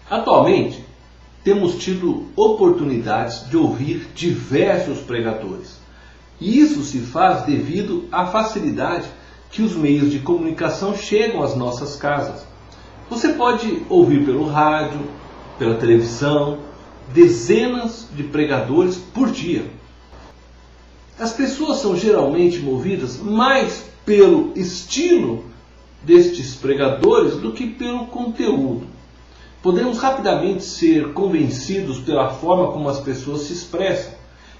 Atualmente, temos tido oportunidades de ouvir diversos pregadores. E isso se faz devido à facilidade que os meios de comunicação chegam às nossas casas. Você pode ouvir pelo rádio, pela televisão, dezenas de pregadores por dia. As pessoas são geralmente movidas mais pelo estilo destes pregadores do que pelo conteúdo. Podemos rapidamente ser convencidos pela forma como as pessoas se expressam,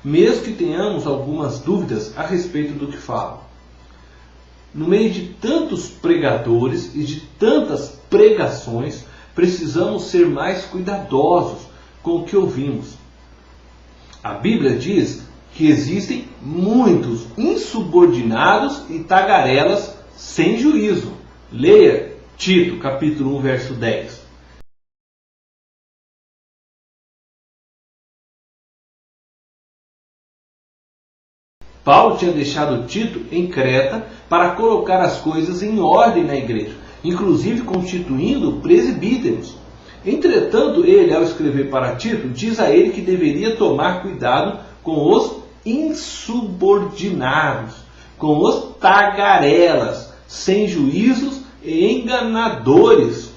mesmo que tenhamos algumas dúvidas a respeito do que falam. No meio de tantos pregadores e de tantas pregações, precisamos ser mais cuidadosos com o que ouvimos. A Bíblia diz que existem muitos insubordinados e tagarelas sem juízo. Leia Tito, capítulo 1, verso 10. Paulo tinha deixado Tito em Creta para colocar as coisas em ordem na igreja, inclusive constituindo presbíteros. Entretanto, ele, ao escrever para Tito, diz a ele que deveria tomar cuidado com os insubordinados, com os tagarelas, sem juízos e enganadores.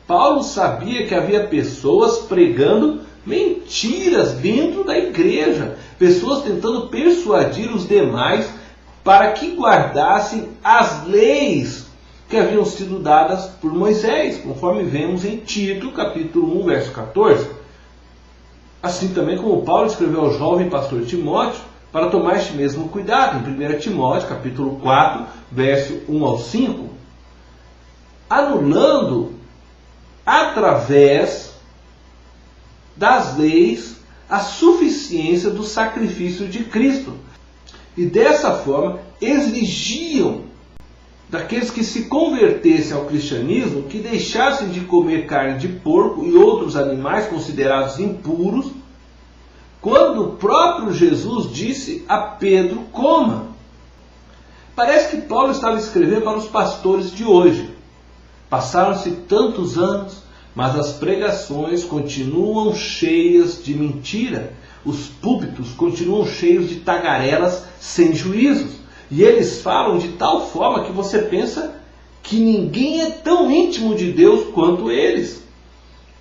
Paulo sabia que havia pessoas pregando mentiras dentro da igreja, pessoas tentando persuadir os demais para que guardassem as leis que haviam sido dadas por Moisés, conforme vemos em Tito, capítulo 1, verso 14. Assim também como Paulo escreveu ao jovem pastor Timóteo para tomar este mesmo cuidado, em 1 Timóteo, capítulo 4, verso 1 ao 5, anulando através das leis a suficiência do sacrifício de Cristo. E dessa forma exigiam daqueles que se convertessem ao cristianismo que deixassem de comer carne de porco e outros animais considerados impuros, quando o próprio Jesus disse a Pedro: coma. Parece que Paulo estava escrevendo para os pastores de hoje. Passaram-se tantos anos, mas as pregações continuam cheias de mentira. Os púlpitos continuam cheios de tagarelas sem juízos. E eles falam de tal forma que você pensa que ninguém é tão íntimo de Deus quanto eles.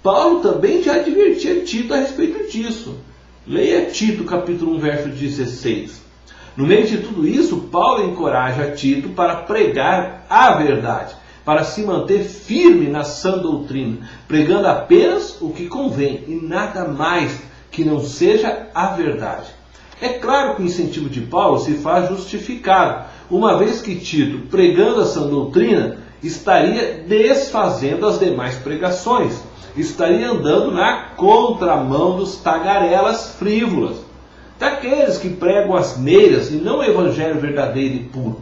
Paulo também já advertia Tito a respeito disso. Leia Tito, capítulo 1, verso 16. No meio de tudo isso, Paulo encoraja Tito para pregar a verdade, para se manter firme na sã doutrina, pregando apenas o que convém e nada mais que não seja a verdade. É claro que o incentivo de Paulo se faz justificado, uma vez que Tito, pregando a sã doutrina, estaria desfazendo as demais pregações, estaria andando na contramão dos tagarelas frívolas, daqueles que pregam asneiras e não o evangelho verdadeiro e puro.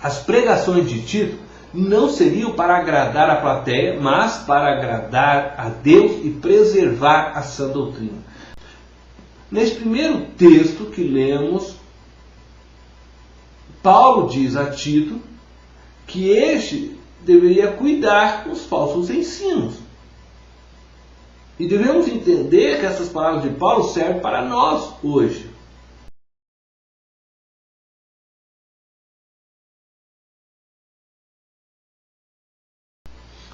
As pregações de Tito não seriam para agradar a plateia, mas para agradar a Deus e preservar a sã doutrina. Neste primeiro texto que lemos, Paulo diz a Tito que este deveria cuidar com os falsos ensinos. E devemos entender que essas palavras de Paulo servem para nós hoje.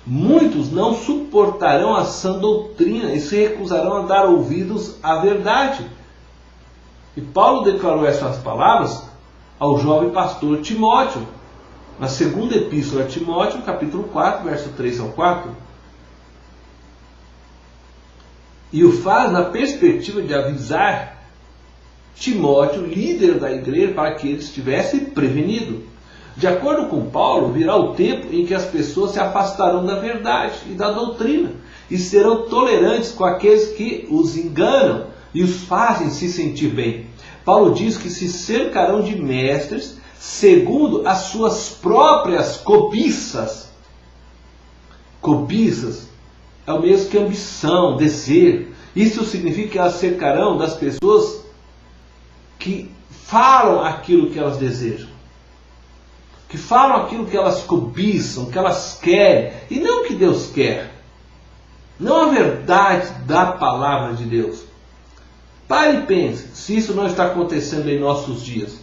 Muitos não suportarão a sã doutrina e se recusarão a dar ouvidos à verdade. E Paulo declarou essas palavras ao jovem pastor Timóteo, na segunda epístola a Timóteo, capítulo 4, verso 3 ao 4. E o faz na perspectiva de avisar Timóteo, líder da igreja, para que ele estivesse prevenido. De acordo com Paulo, virá o tempo em que as pessoas se afastarão da verdade e da doutrina e serão tolerantes com aqueles que os enganam e os fazem se sentir bem. Paulo diz que se cercarão de mestres segundo as suas próprias cobiças. Cobiças é o mesmo que ambição, desejo. Isso significa que elas cercarão das pessoas que falam aquilo que elas desejam, que falam aquilo que elas cobiçam, que elas querem, e não o que Deus quer. não a verdade da palavra de Deus. Pare e pense se isso não está acontecendo em nossos dias.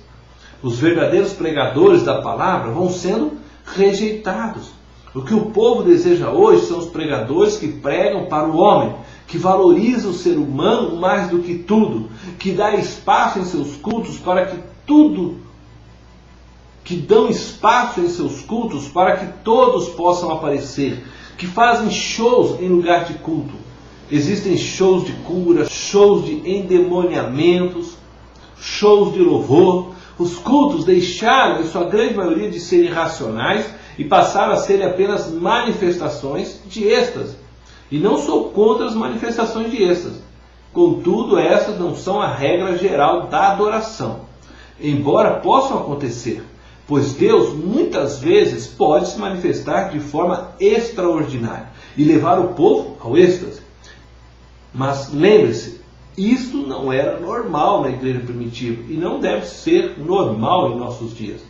Os verdadeiros pregadores da palavra vão sendo rejeitados. O que o povo deseja hoje são os pregadores que pregam para o homem, que valorizam o ser humano mais do que tudo, que dá espaço em seus cultos para que dão espaço em seus cultos para que todos possam aparecer, que fazem shows em lugar de culto. Existem shows de cura, shows de endemoniamentos, shows de louvor. Os cultos deixaram, em sua grande maioria, de serem racionais e passaram a serem apenas manifestações de êxtase. E não sou contra as manifestações de êxtase. Contudo, essas não são a regra geral da adoração, embora possam acontecer, pois Deus muitas vezes pode se manifestar de forma extraordinária e levar o povo ao êxtase. Mas lembre-se, isso não era normal na igreja primitiva e não deve ser normal em nossos dias.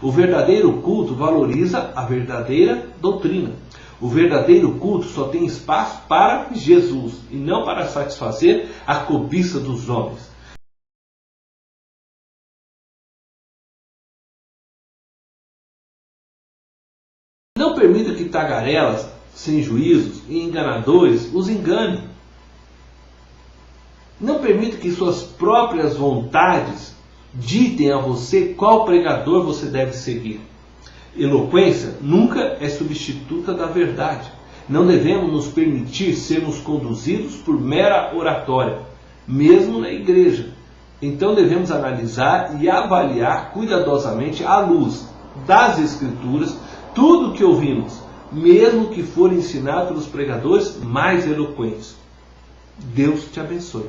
O verdadeiro culto valoriza a verdadeira doutrina. O verdadeiro culto só tem espaço para Jesus e não para satisfazer a cobiça dos homens. Não permita que tagarelas, sem juízos e enganadores os enganem. Não permita que suas próprias vontades ditem a você qual pregador você deve seguir. Eloquência nunca é substituta da verdade. Não devemos nos permitir sermos conduzidos por mera oratória, mesmo na igreja. Então devemos analisar e avaliar cuidadosamente à luz das Escrituras tudo o que ouvimos, mesmo que for ensinado pelos pregadores mais eloquentes. Deus te abençoe.